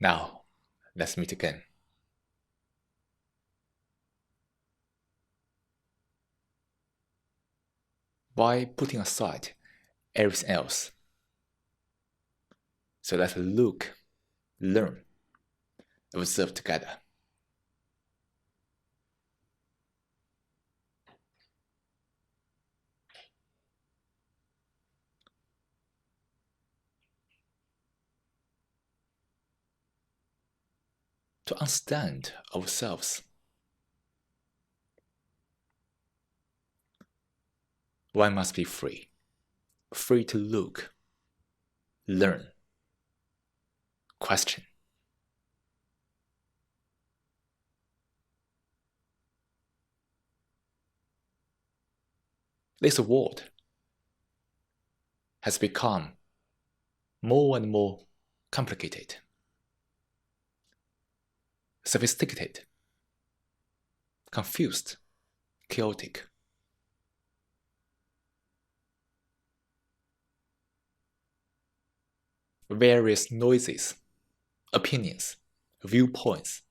Now, let's meet again. By putting aside everything else, so let's look, learn, observe together. To understand ourselves, one must be free to look, learn, question. This world has become more and more complicated, sophisticated, confused, chaotic. Various noises, opinions, viewpoints,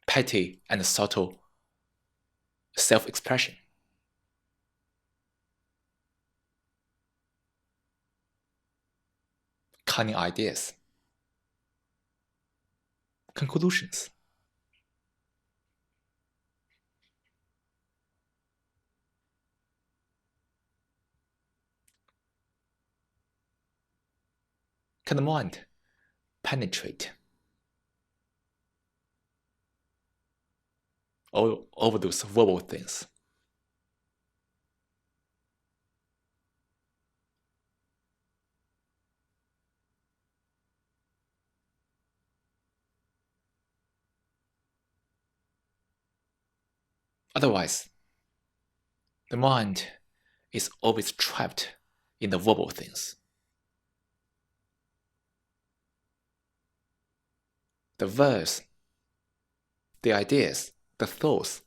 petty and subtle self-expression. Cunning ideas, conclusions. Can the mind penetrate all over those verbal things? Otherwise, the mind is always trapped in the verbal things. The verse, the ideas, the thoughts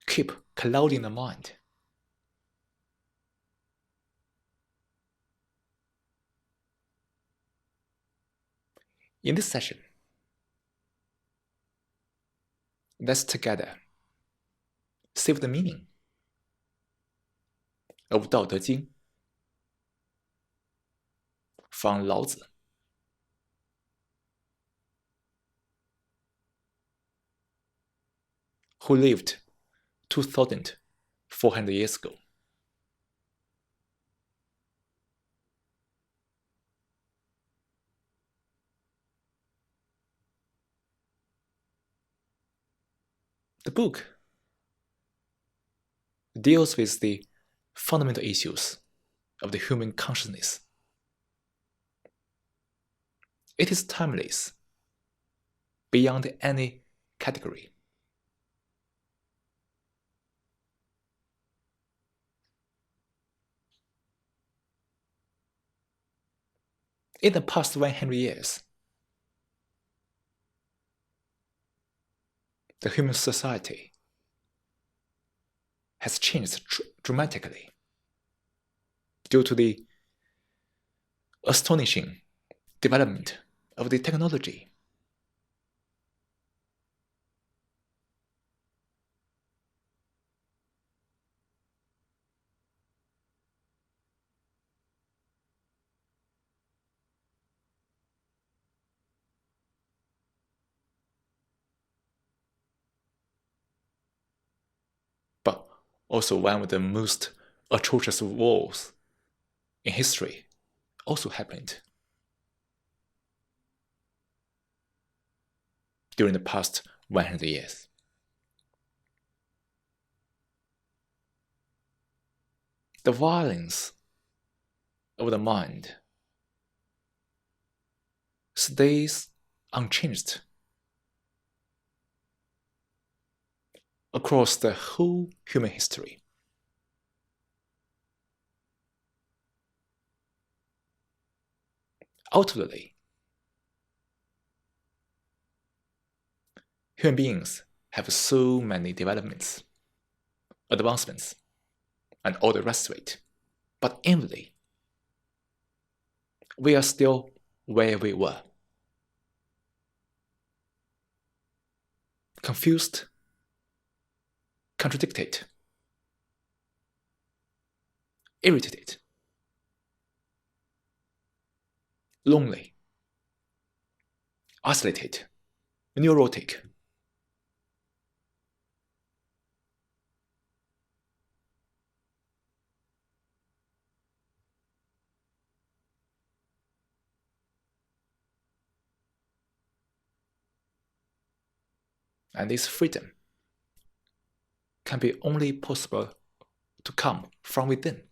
keep clouding the mind. In this session, let's together see the meaning of Tao Te Ching from Laozi, who lived 2,400 years ago. The book deals with the fundamental issues of the human consciousness. It is timeless, beyond any category. In the past 100 years, the human society has changed dramatically due to the astonishing development of the technology. But also one of the most atrocious wars in history also happened during the past 100 years. The violence of the mind stays unchanged across the whole human history. Outwardly, human beings have so many developments, advancements, and all the rest of it. But inwardly, we are still where we were. Confused, contradicted, irritated, lonely, isolated, neurotic. And this freedom can be only possible to come from within,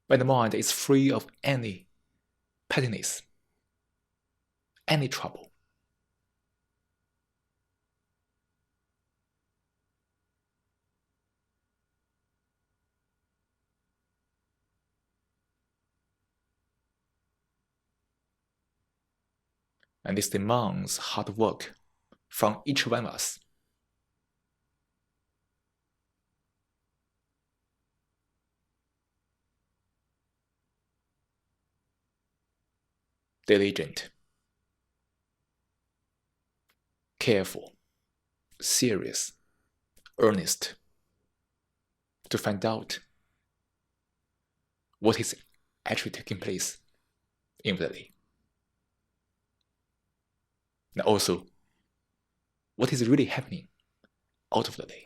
when the mind is free of any pettiness, any trouble. And this demands hard work from each one of us. Diligent, careful, serious, earnest, to find out what is actually taking place inwardly. And also, what is really happening outwardly.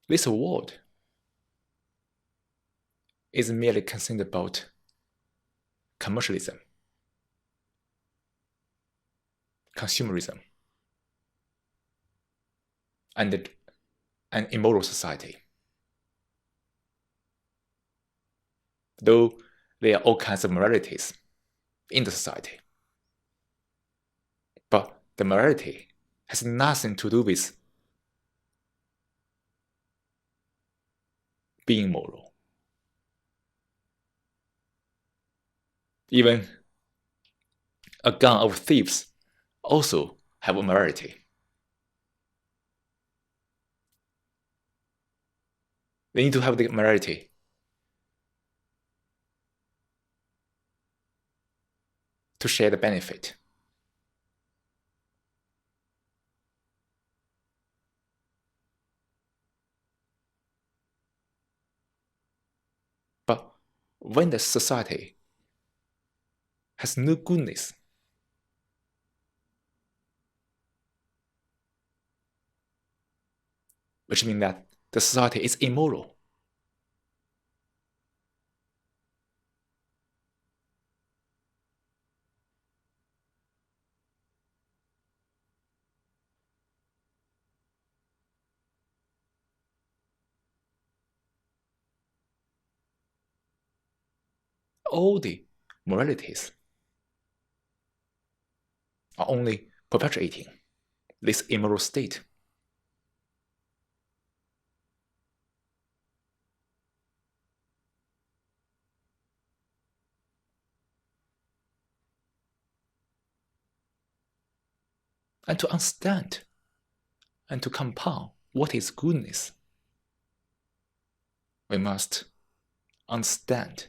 This world is merely concerned about commercialism, consumerism, and an immoral society. Though there are all kinds of moralities in the society, but the morality has nothing to do with being moral. Even a gang of thieves also have a morality. They need to have the morality to share the benefit. But when the society has no goodness, which means that the society is immoral, all the moralities are only perpetuating this immoral state. And to understand and to compound what is goodness, we must understand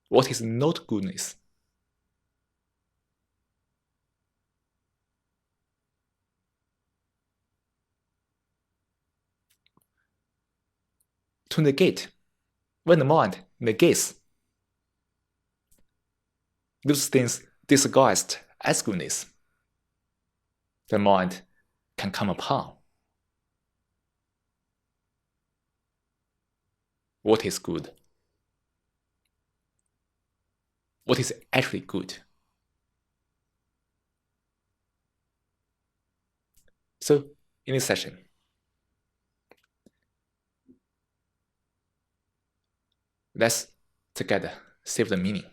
what is not goodness. To negate, when the mind negates those things disguised as goodness, the mind can come upon what is good, what is actually good. So, in this session, let's together see the meaning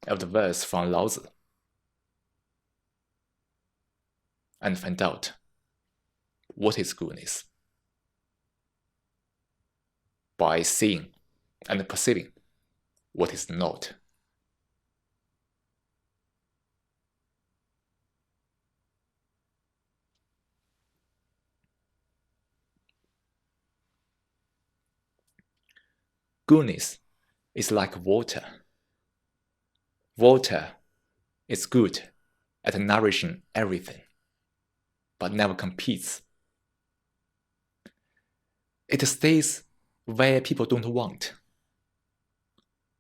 of the verse from Lao Tzu and find out what is goodness by seeing and perceiving what is not. Goodness is like water. Water is good at nourishing everything, but never competes. It stays where people don't want.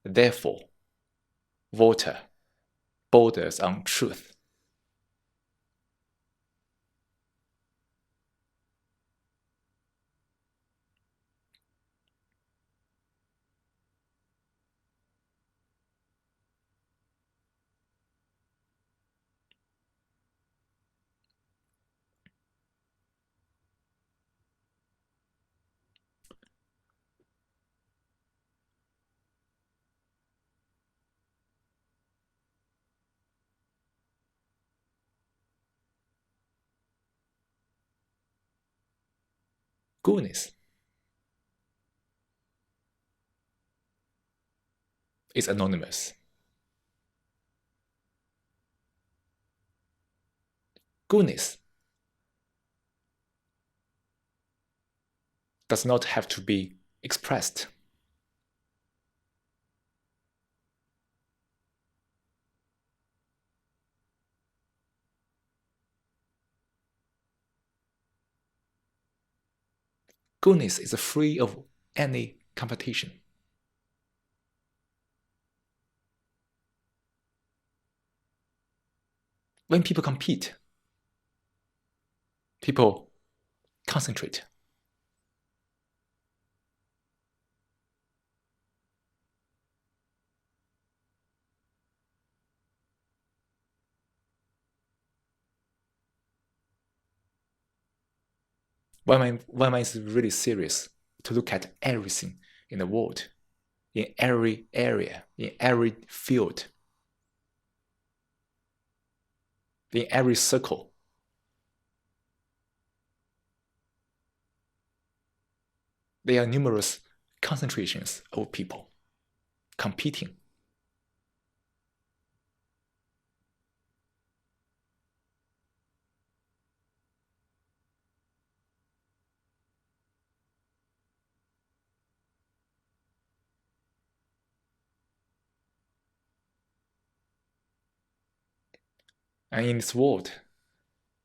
Therefore, water borders on truth. Goodness is anonymous. Goodness does not have to be expressed. Goodness is free of any competition. When people compete, people concentrate. One is really serious to look at everything in the world, in every area, in every field, in every circle. There are numerous concentrations of people competing. And in this world,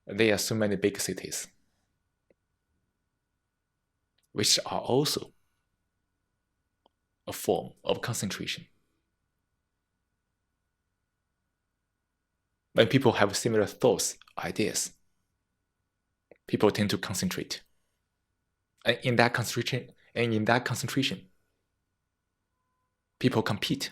there are so many big cities, which are also a form of concentration. When people have similar thoughts, ideas, people tend to concentrate. And in that concentration, people compete.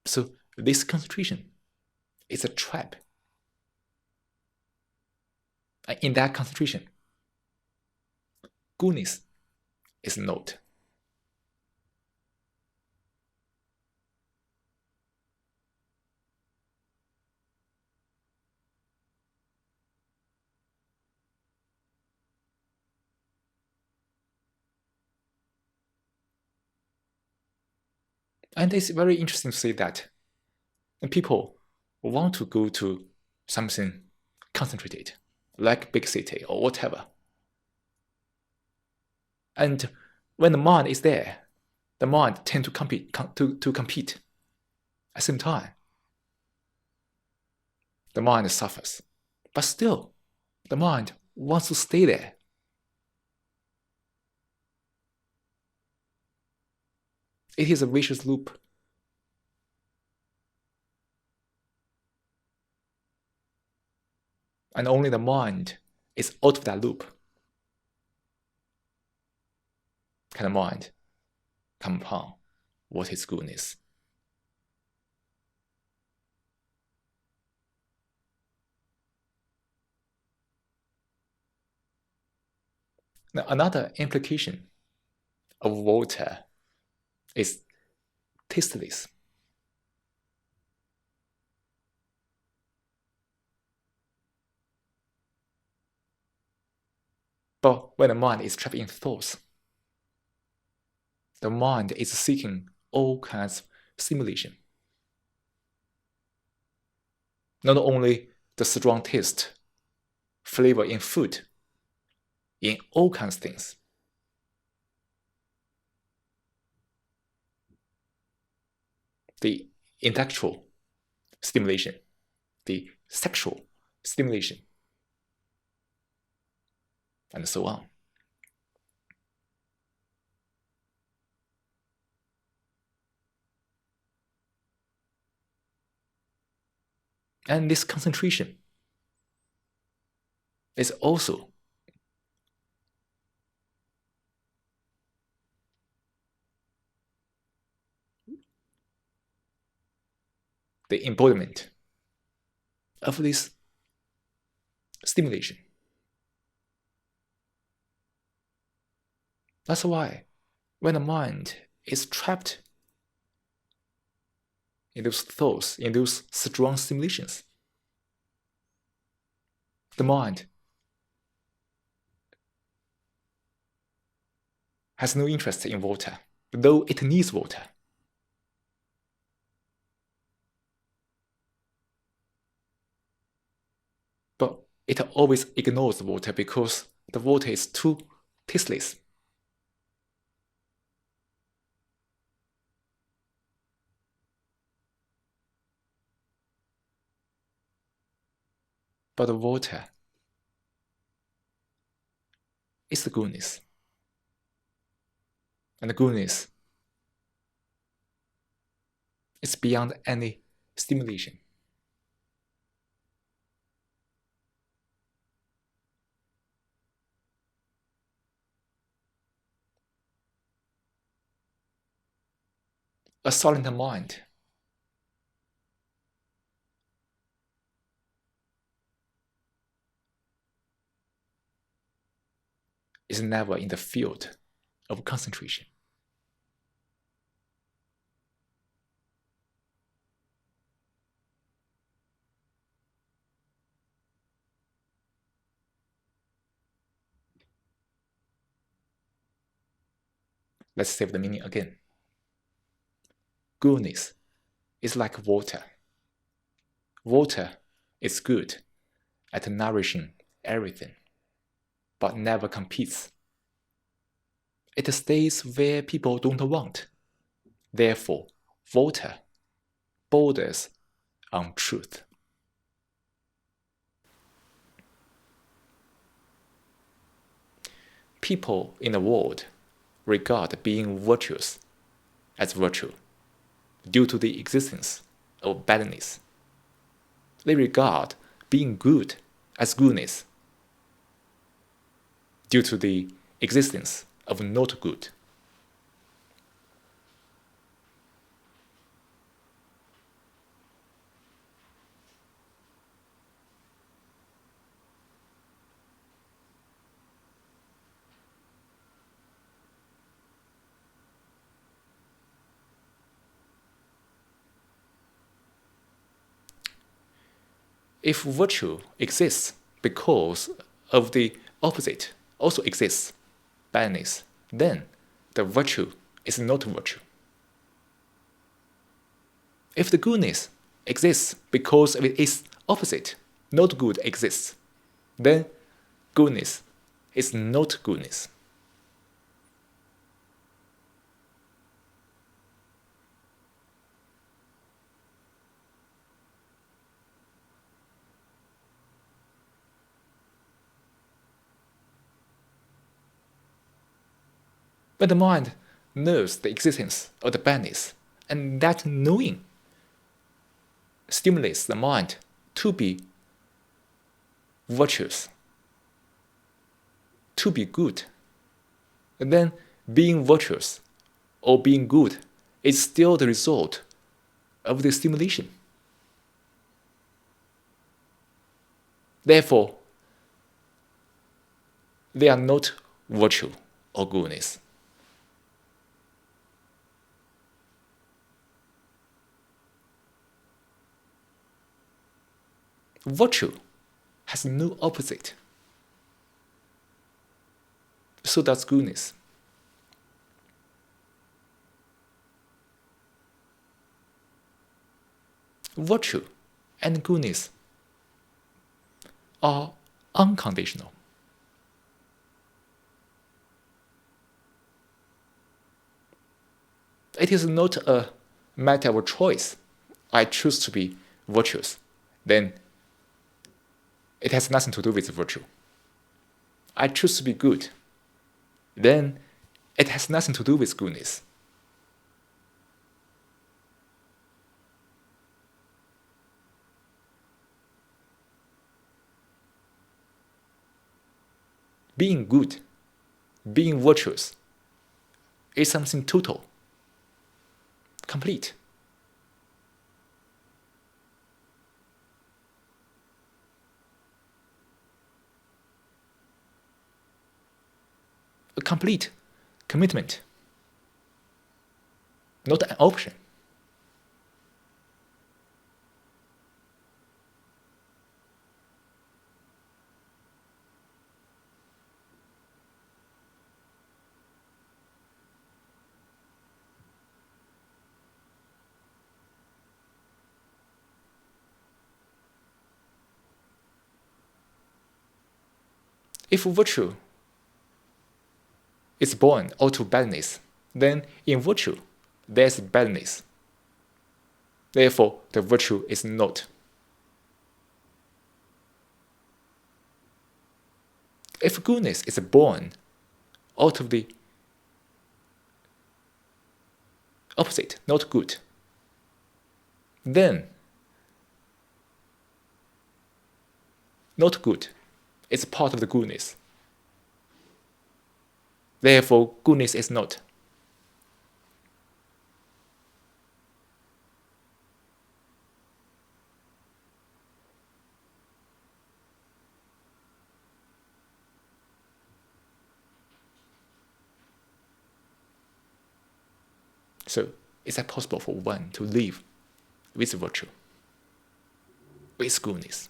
So this concentration is a trap. And in that concentration, goodness is not. And it's very interesting to see that people want to go to something concentrated, like big city or whatever. And when the mind is there, the mind tends to compete. At the same time, the mind suffers. But still, the mind wants to stay there. It is a vicious loop. And only the mind is out of that loop. Can the mind come upon what is goodness? Now, another implication of water is tasteless. But when the mind is trapped in thoughts, the mind is seeking all kinds of stimulation. Not only the strong taste, flavor in food, in all kinds of things. The intellectual stimulation, the sexual stimulation, and so on. And this concentration is also the embodiment of this stimulation. That's why when the mind is trapped in those thoughts, in those strong stimulations, the mind has no interest in water, though it needs water. But it always ignores the water because the water is too tasteless. But the water is the goodness. And the goodness is beyond any stimulation. A silent mind is never in the field of concentration. Let's save the meaning again. Goodness is like water. Water is good at nourishing everything, but never competes. It stays where people don't want. Therefore, water borders on truth. People in the world regard being virtuous as virtue due to the existence of badness. They regard being good as goodness due to the existence of not good. If virtue exists because of the opposite also exists, badness, then the virtue is not virtue. If the goodness exists because of its opposite, not good exists, then goodness is not goodness. But the mind knows the existence of the badness, and that knowing stimulates the mind to be virtuous, to be good. And then being virtuous or being good is still the result of the stimulation. Therefore, they are not virtue or goodness. Virtue has no opposite. So does goodness. Virtue and goodness are unconditional. It is not a matter of choice. I choose to be virtuous. Then it has nothing to do with virtue. I choose to be good. Then it has nothing to do with goodness. Being good, being virtuous, is something total, complete. A complete commitment, not an option. If virtue is born out of badness, then in virtue there is badness. Therefore, the virtue is not. If goodness is born out of the opposite, not good, then not good is part of the goodness. Therefore, goodness is not. So, is it possible for one to live with virtue, with goodness?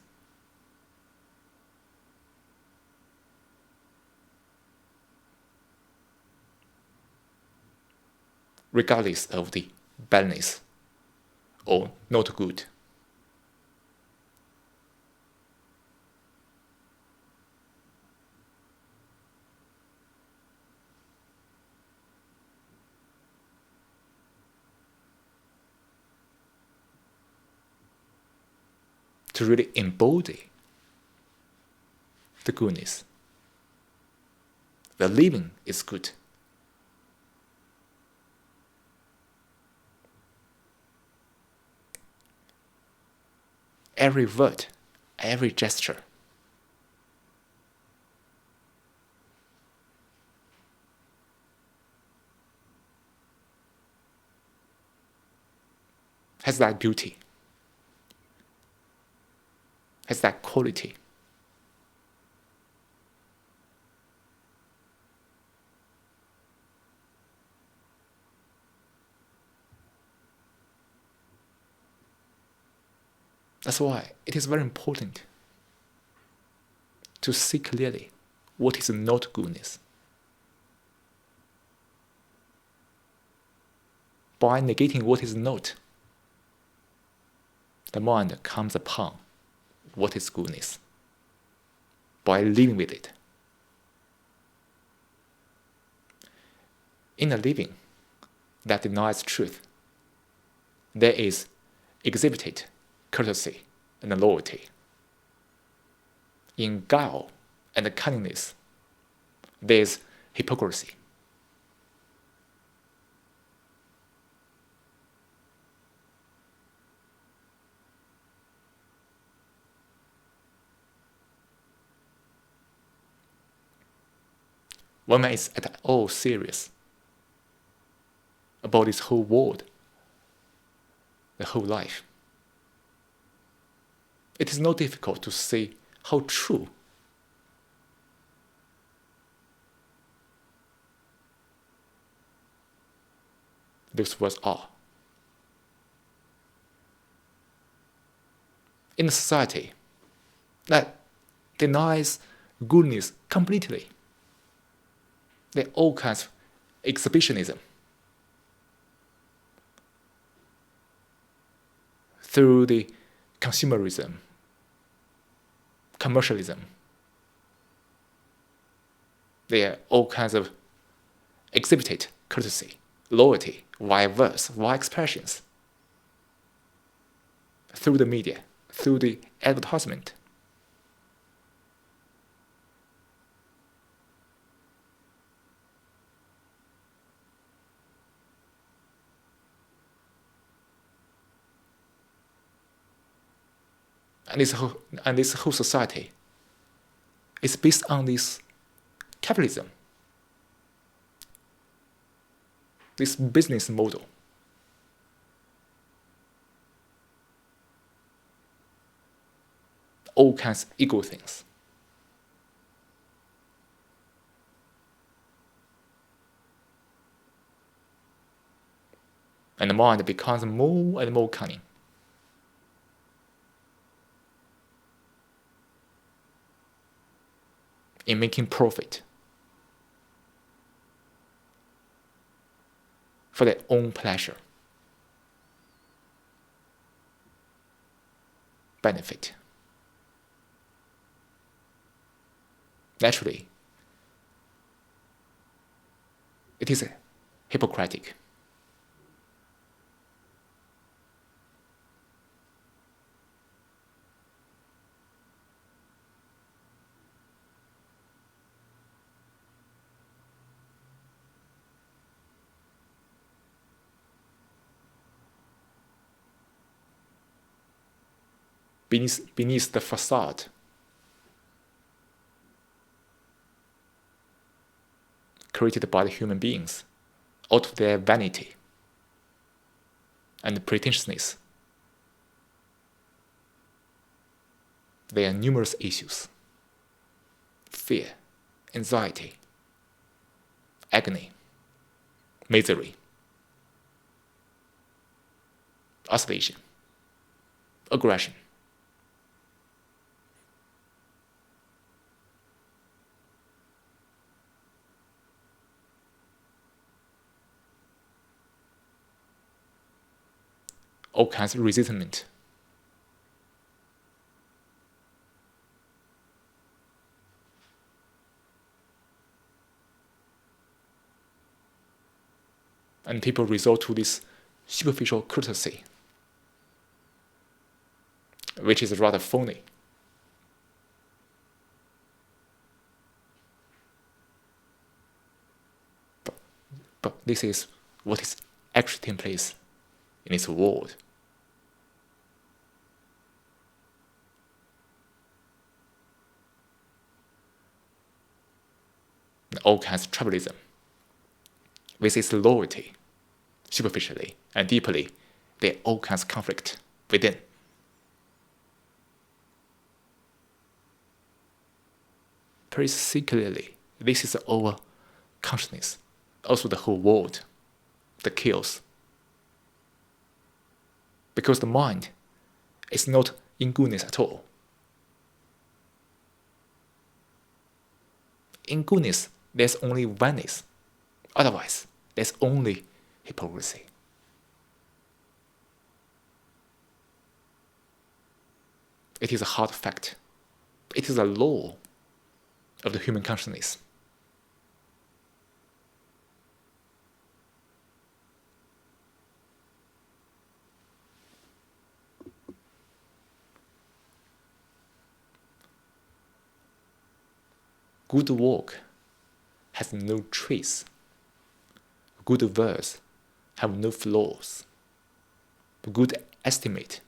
Regardless of the badness or not good. To really embody the goodness. The living is good. Every word, every gesture has that beauty, has that quality. That's why it is very important to see clearly what is not goodness. By negating what is not, the mind comes upon what is goodness, by living with it. In a living that denies truth, there is exhibited courtesy and loyalty. In guile and cunningness, there is hypocrisy. When man is at all serious about this whole world, the whole life, it is not difficult to see how true those words are. In a society that denies goodness completely, there are all kinds of exhibitionism. Through the consumerism, commercialism, there are all kinds of exhibited courtesy, loyalty, via verse, via expressions. Through the media, through the advertisement. And this whole society is based on this capitalism, this business model. All kinds of ego things. And the mind becomes more and more cunning. In making profit for their own pleasure, benefit. Naturally, it is hypocritic. Beneath the facade, created by the human beings out of their vanity and pretentiousness, there are numerous issues: fear, anxiety, agony, misery, isolation, aggression. All kinds of resentment. And people resort to this superficial courtesy, which is rather phony. But this is what is actually taking place in this world. All kinds of tribalism, with its loyalty, superficially and deeply, there are all kinds of conflict within. Particularly, this is our consciousness, also the whole world, the chaos. Because the mind is not in goodness at all. In goodness, there's only oneness. Otherwise, there's only hypocrisy. It is a hard fact. It is a law of the human consciousness. Good work has no trace. Good verse have no flaws. Good estimate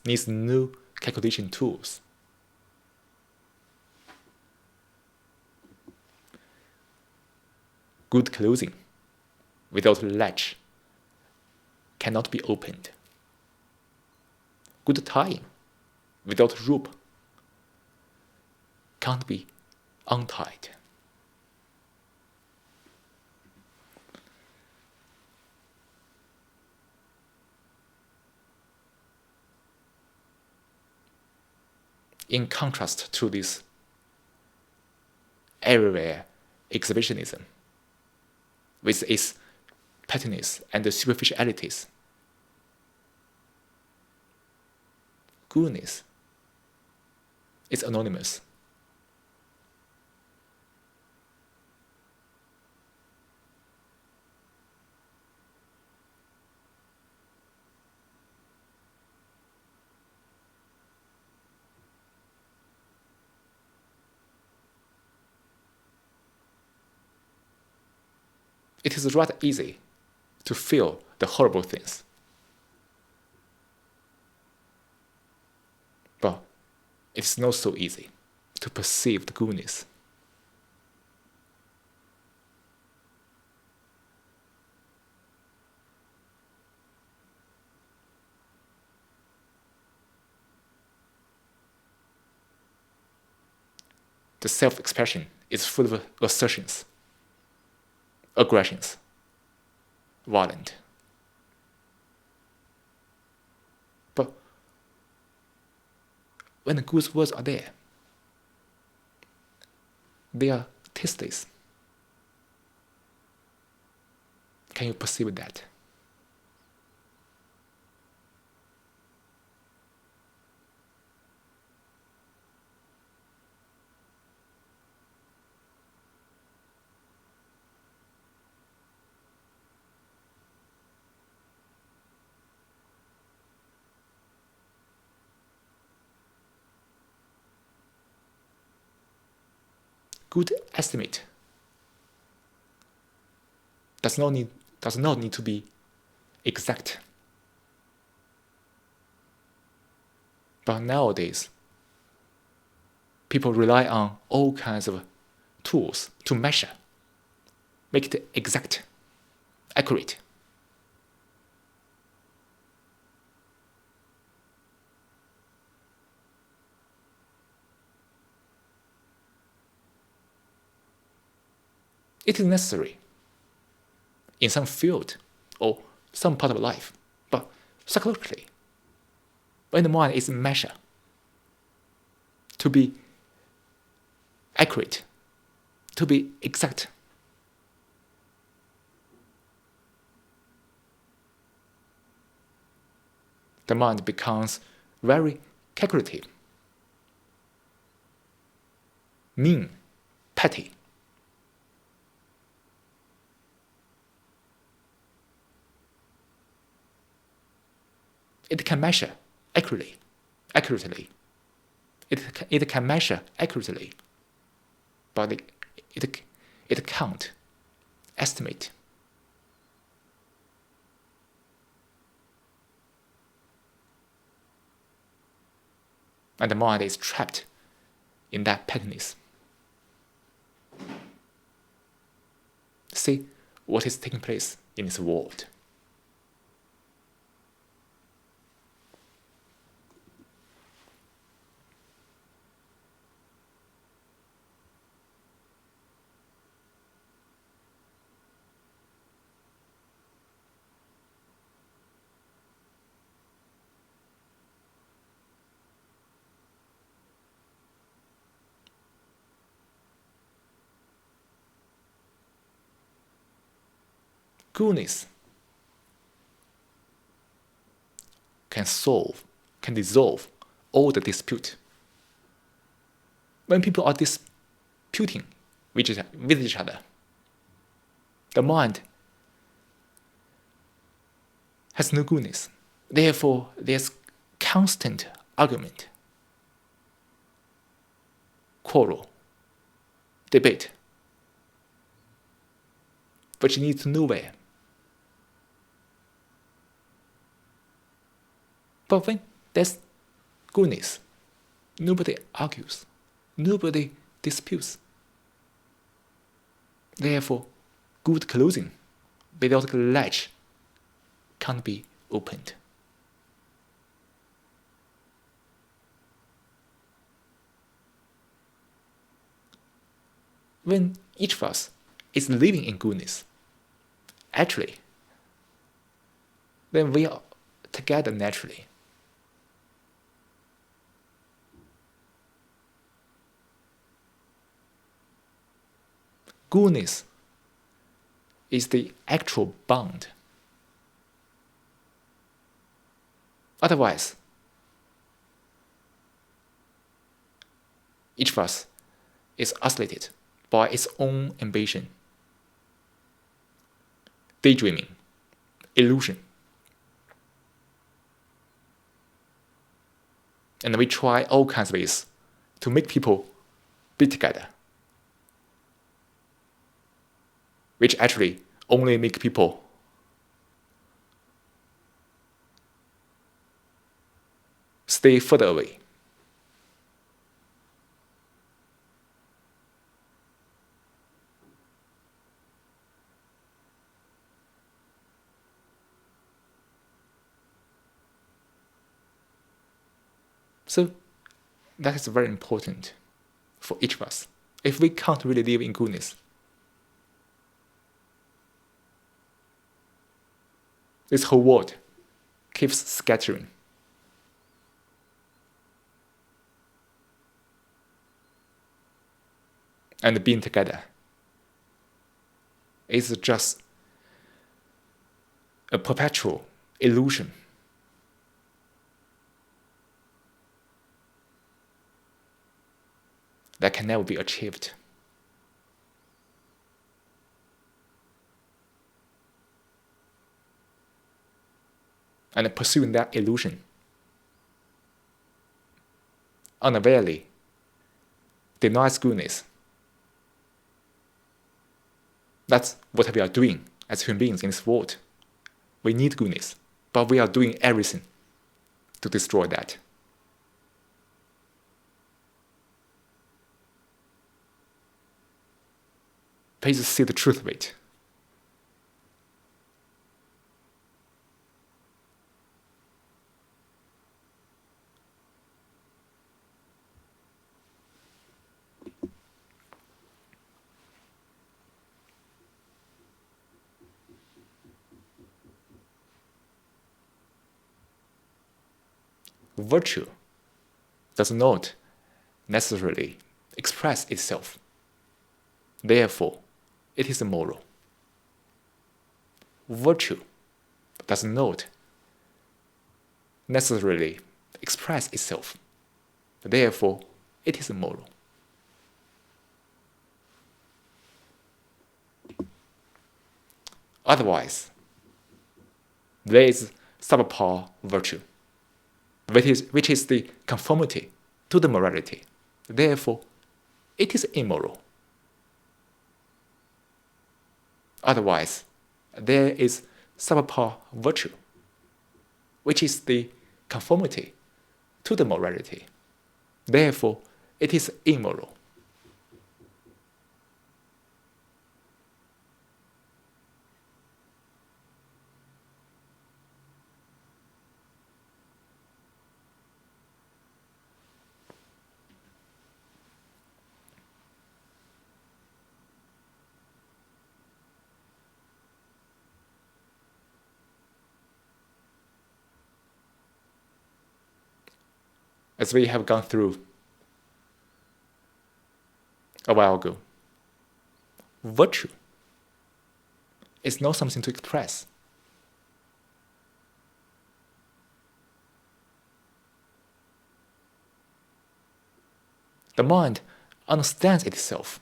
needs no calculation tools. Good clothing without latch cannot be opened. Good tying without rope can't be untied. in contrast to this everywhere exhibitionism with its pettiness and superficialities. Goodness is anonymous. It is rather easy to feel the horrible things. But it's not so easy to perceive the goodness. The self-expression is full of assertions, aggressions, violent. But when the good words are there, they are tasteless. Can you perceive that? Good estimate does not need to be exact. But nowadays, people rely on all kinds of tools to measure, make it exact, accurate. It is necessary in some field or some part of life, but psychologically, when the mind is measured to be accurate, to be exact, the mind becomes very calculative, mean, petty. It can measure accurately. It can measure accurately, but it can't estimate. And the mind is trapped in that pettiness. See what is taking place in this world. Goodness can dissolve all the dispute. When people are disputing with each other, the mind has no goodness. Therefore, there's constant argument, quarrel, debate, which leads to nowhere. But when there's goodness, nobody argues, nobody disputes. Therefore, good closing without a latch can't be opened. When each of us is living in goodness, actually, then we are together naturally. goodness is the actual bond. Otherwise, each of us is isolated by its own ambition, daydreaming, illusion. And we try all kinds of ways to make people be together, which actually only make people stay further away. So that is very important for each of us. If we can't really live in goodness, this whole world keeps scattering. And being together is just a perpetual illusion. That can never be achieved. And pursuing that illusion unavailingly denies goodness. That's what we are doing as human beings in this world. We need goodness, but we are doing everything to destroy that. Please see the truth of it. Virtue does not necessarily express itself. Therefore, it is moral. Virtue does not necessarily express itself. Therefore, it is moral. Otherwise, there is subpar virtue, which is the conformity to the morality. Therefore, it is immoral. Otherwise, there is subpar virtue, which is the conformity to the morality. Therefore, it is immoral. As we have gone through a while ago, virtue is not something to express. The mind understands itself.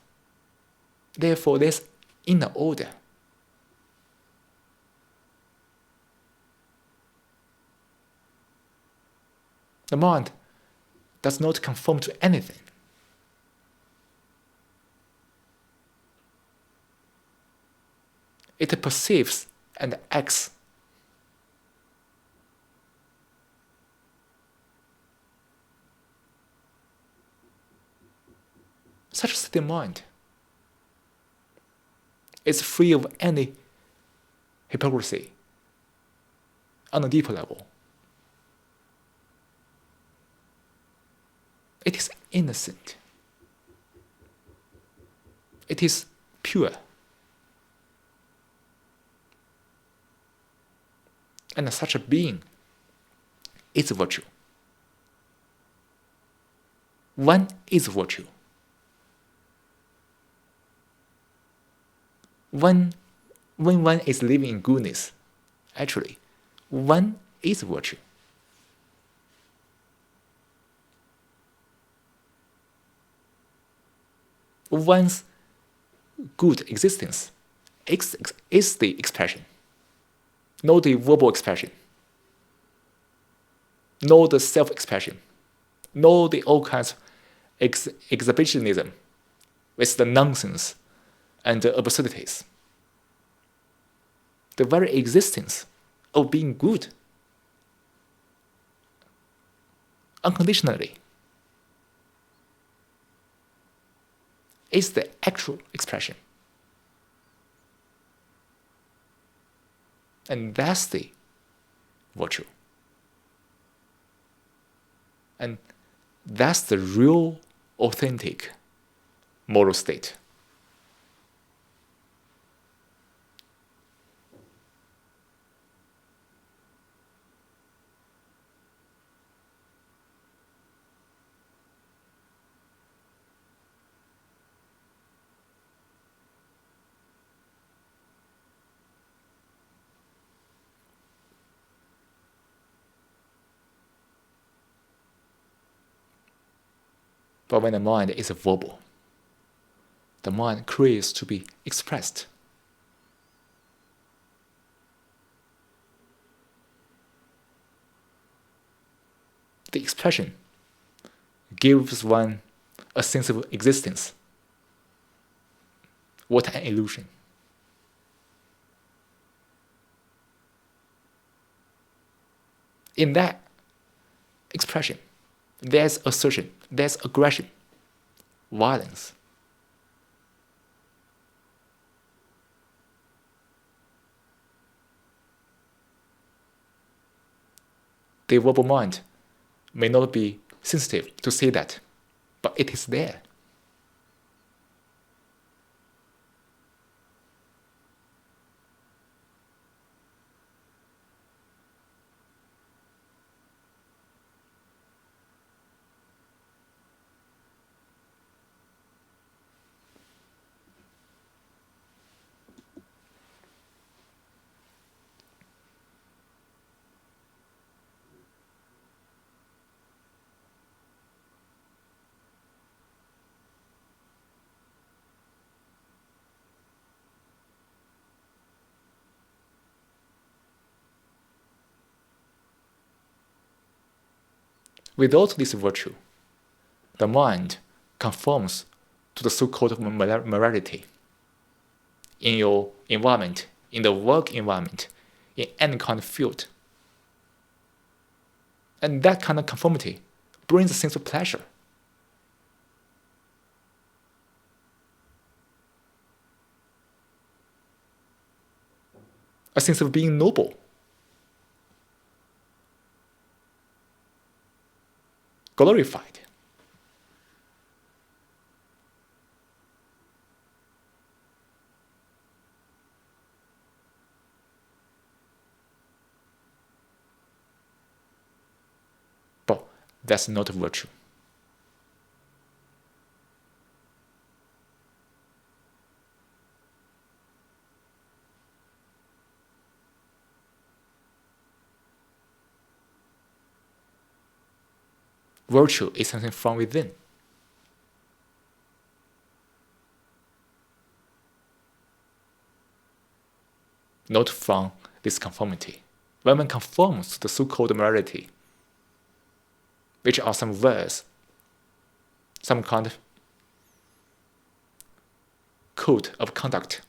Therefore, there's inner order. The mind does not conform to anything. It perceives and acts. Such a state of mind is free of any hypocrisy on a deeper level. It is innocent. It is pure. And such a being is virtue. One is virtue. when one is living in goodness, actually, one is virtue. One's good existence is the expression, not the verbal expression, not the self-expression, not the all kinds of exhibitionism with the nonsense and the absurdities. The very existence of being good unconditionally is the actual expression. And that's the virtue. And that's the real, authentic moral state. But when the mind is verbal, the mind craves to be expressed. The expression gives one a sense of existence. What an illusion. In that expression, there's assertion, there's aggression, violence. The verbal mind may not be sensitive to say that, but it is there. Without this virtue, the mind conforms to the so-called morality in your environment, in the work environment, in any kind of field. And that kind of conformity brings a sense of pleasure. A sense of being noble. Glorified. But that's not virtue. Virtue is something from within. Not from this conformity. When one conforms to the so-called morality, which are some words, some kind of code of conduct,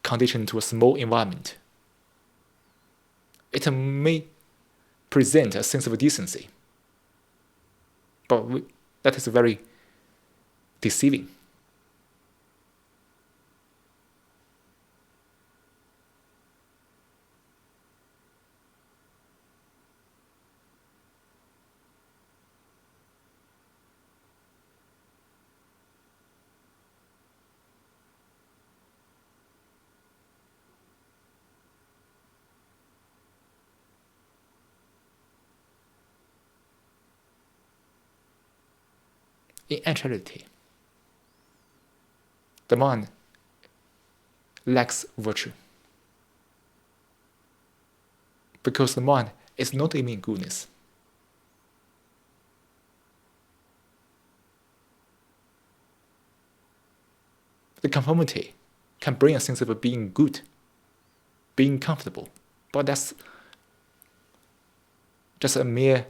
conditioned to a small environment, it may present a sense of decency, but that is very deceiving. In actuality, the mind lacks virtue. Because the mind is not aiming goodness. The conformity can bring a sense of being good, being comfortable, but that's just a mere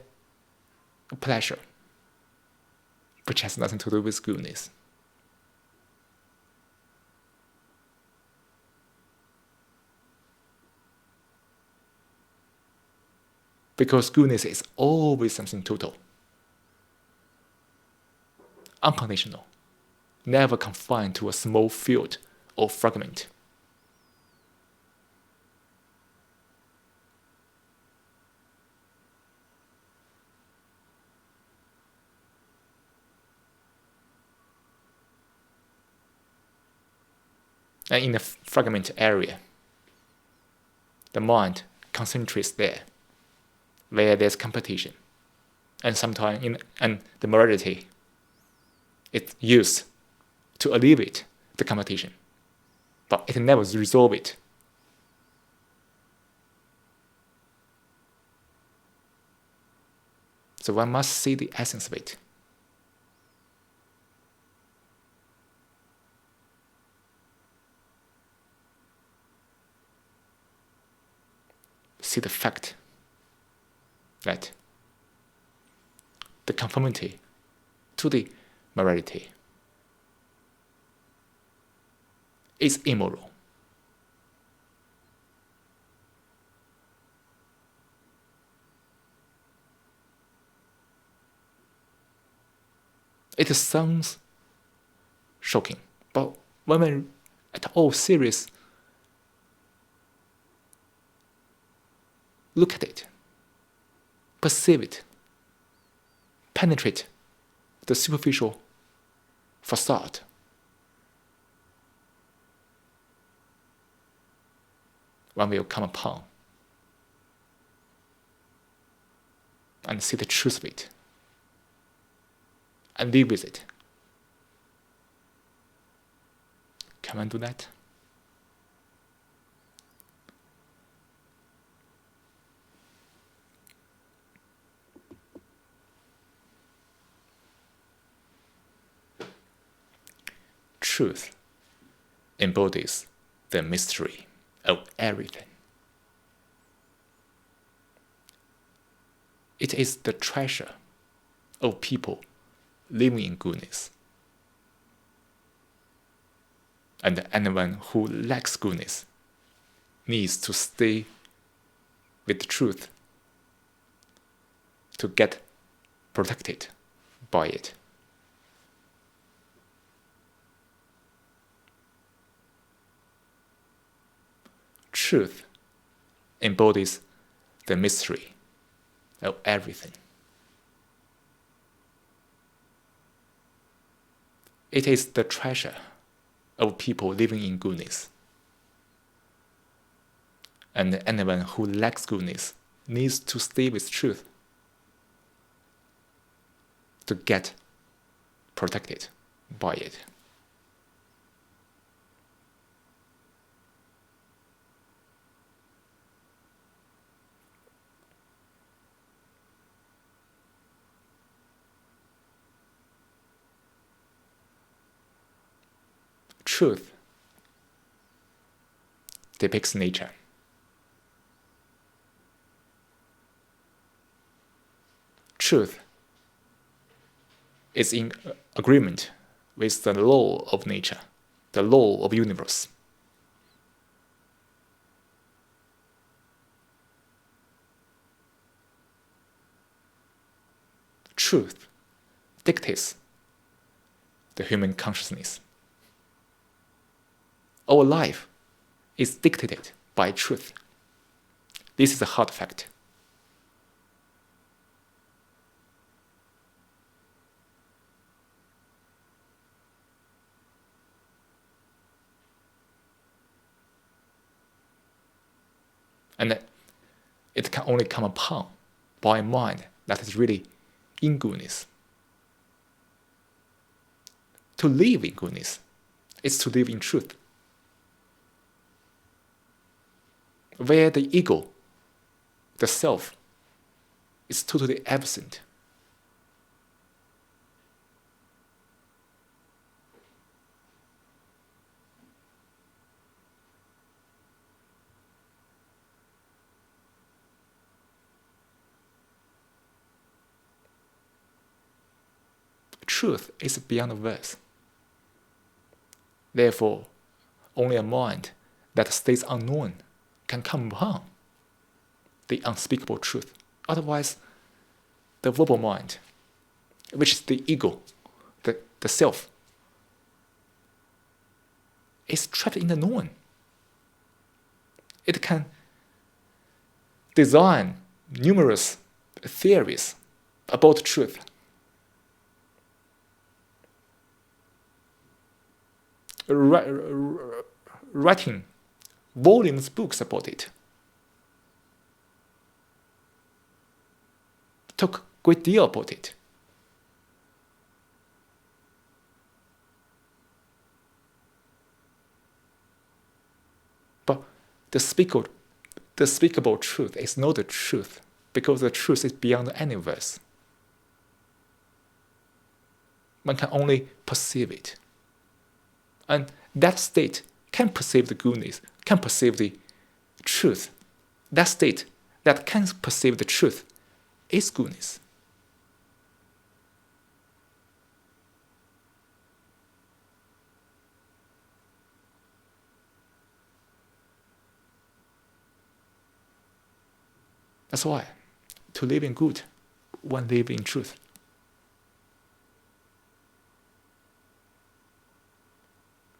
pleasure, which has nothing to do with goodness. Because goodness is always something total, unconditional, never confined to a small field or fragment. And in the fragment area, the mind concentrates there, where there's competition, and sometimes and the morality it's used to alleviate the competition, but it never resolves it. So one must see the essence of it. See the fact that the conformity to the morality is immoral. It sounds shocking, but when we're at all serious, look at it, perceive it, penetrate the superficial facade. One will come upon and see the truth of it and live with it. Can one do that? Truth embodies the mystery of everything. It is the treasure of people living in goodness. And anyone who lacks goodness needs to stay with truth to get protected by it. Truth embodies the mystery of everything. It is the treasure of people living in goodness. And anyone who lacks goodness needs to stay with truth to get protected by it. Truth depicts nature. Truth is in agreement with the law of nature, the law of the universe. Truth dictates the human consciousness. Our life is dictated by truth. This is a hard fact. And it can only come upon by a mind that is really in goodness. To live in goodness is to live in truth, where the ego, the self, is totally absent. Truth is beyond words. Therefore, only a mind that stays unknown can come upon the unspeakable truth. Otherwise, the verbal mind, which is the ego, the self, is trapped in the known. It can design numerous theories about truth. Writing volumes books about it. Talk a great deal about it. But the speakable truth is not the truth, because the truth is beyond any verse. One can only perceive it. And that state can perceive the goodness, can perceive the truth. That state that can perceive the truth is goodness. That's why, to live in good, one live in truth.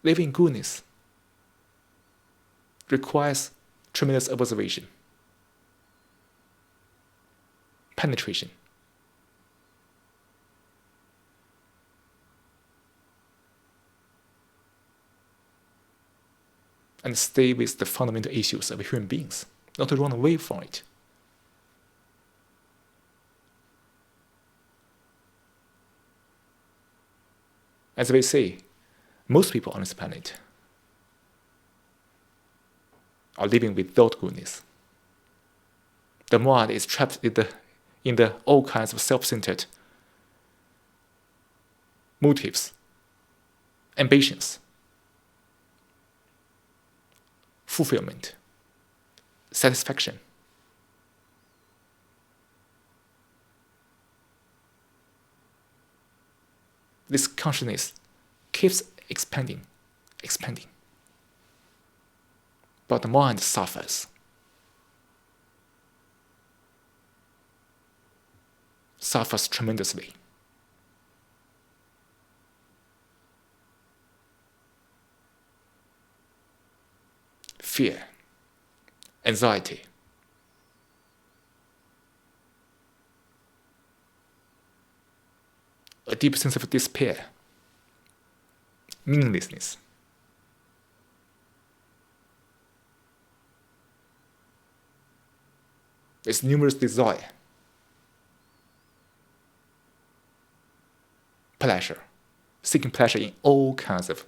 Living in goodness requires tremendous observation, penetration, and stay with the fundamental issues of human beings, not to run away from it. As we say, most people on this planet are living without goodness. The mind is trapped in the all kinds of self-centered motives, ambitions, fulfillment, satisfaction. This consciousness keeps expanding. But the mind suffers tremendously. Fear, anxiety, a deep sense of despair, meaninglessness. There's numerous desire, pleasure, seeking pleasure in all kinds of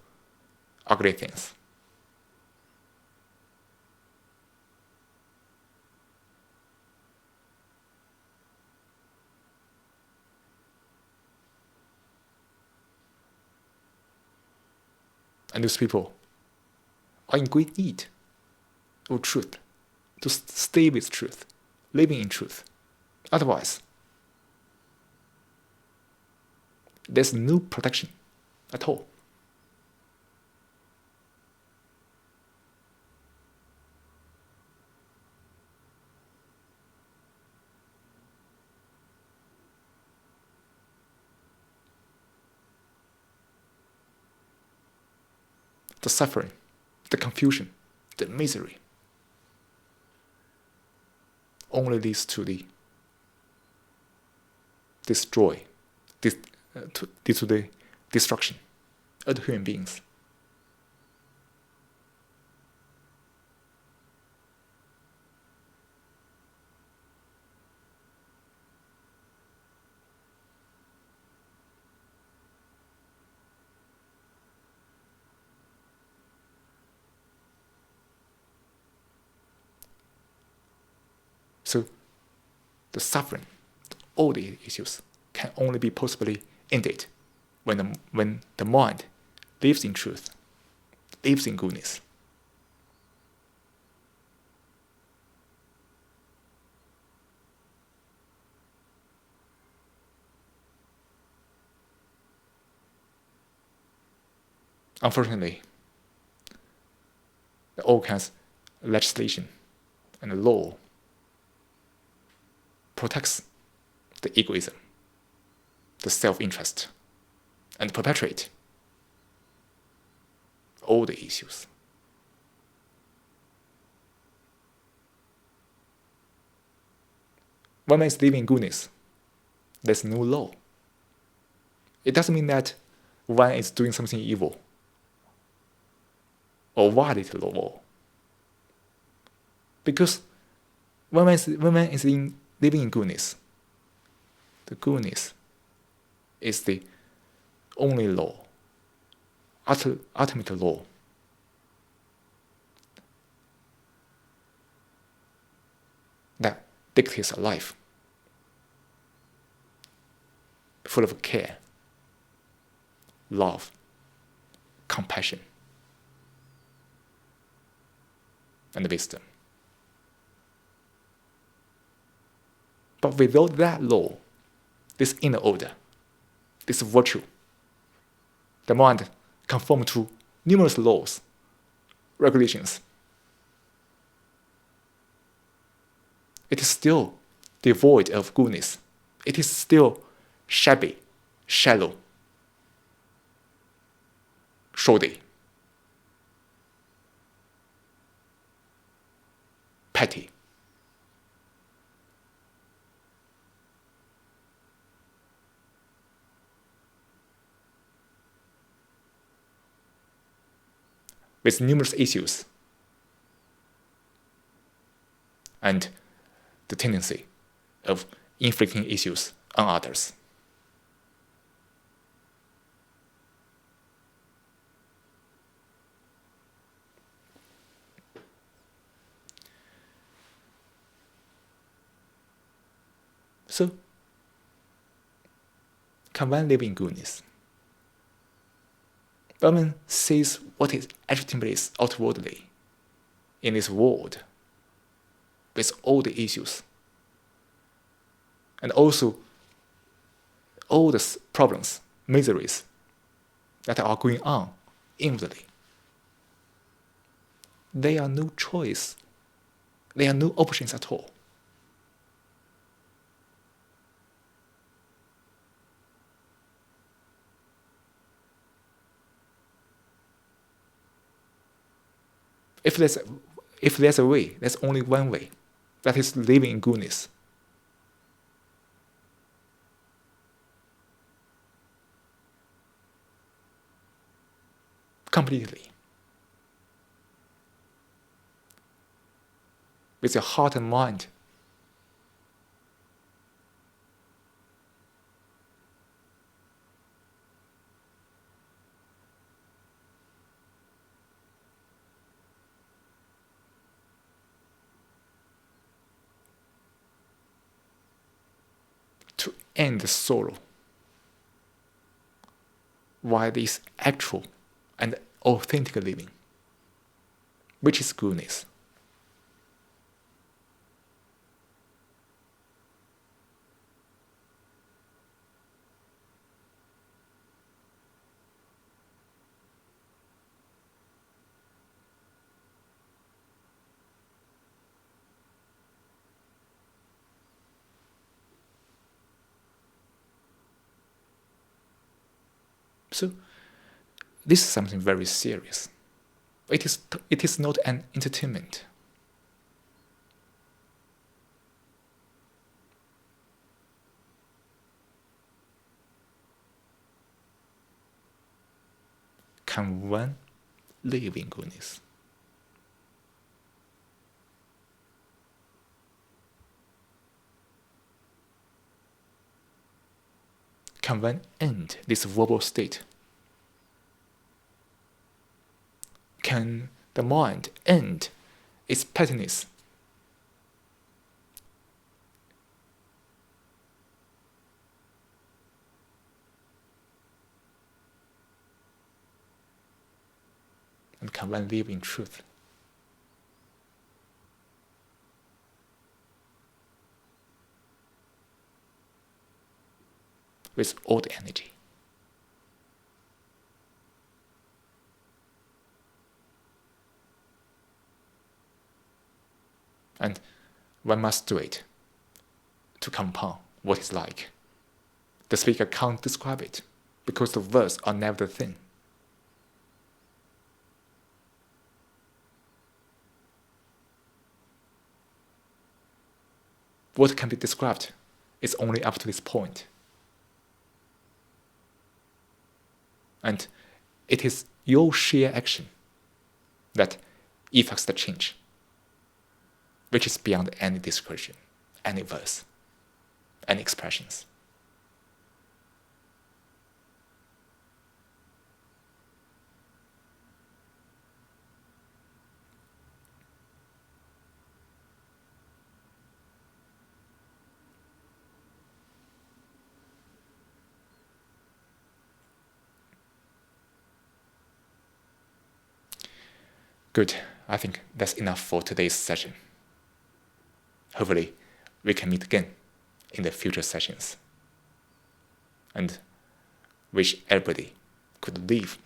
ugly things. And those people are in great need of truth, to stay with truth, living in truth. Otherwise, there's no protection at all. The suffering, the confusion, the misery only leads to the to the destruction of the human beings. the suffering, all the issues can only be possibly ended when the mind lives in truth, lives in goodness. Unfortunately, all kinds of legislation and law protects the egoism, the self-interest, and perpetuate all the issues. When man is living in goodness, there's no law. It doesn't mean that one is doing something evil or violate the law. Because when man is living in goodness, the goodness is the only law, ultimate law. That dictates a life full of care, love, compassion, and wisdom. But without that law, this inner order, this virtue, the mind conforms to numerous laws, regulations. It is still devoid of goodness. It is still shabby, shallow, shoddy, petty. With numerous issues and the tendency of inflicting issues on others. So, can one live in goodness? When one sees what is actually is outwardly in this world, with all the issues, and also all the problems, miseries that are going on inwardly, there are no choice, there are no options at all. If there's a way, there's only one way. That is living in goodness. Completely. With your heart and mind. To end the sorrow, while this actual and authentic living, which is goodness. So, this is something very serious. It is not an entertainment. Can one live in goodness? Can one end this verbal state? Can the mind end its pettiness, and can one live in truth? With all the energy. And one must do it to compound what it's like. The speaker can't describe it because the words are never the thing. What can be described is only up to this point. And it is your sheer action that effects the change, which is beyond any description, any verse, any expressions. Good. I think that's enough for today's session. Hopefully, we can meet again in the future sessions. And wish everybody could live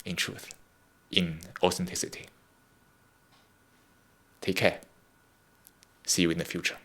in truth, in authenticity. Take care. See you in the future.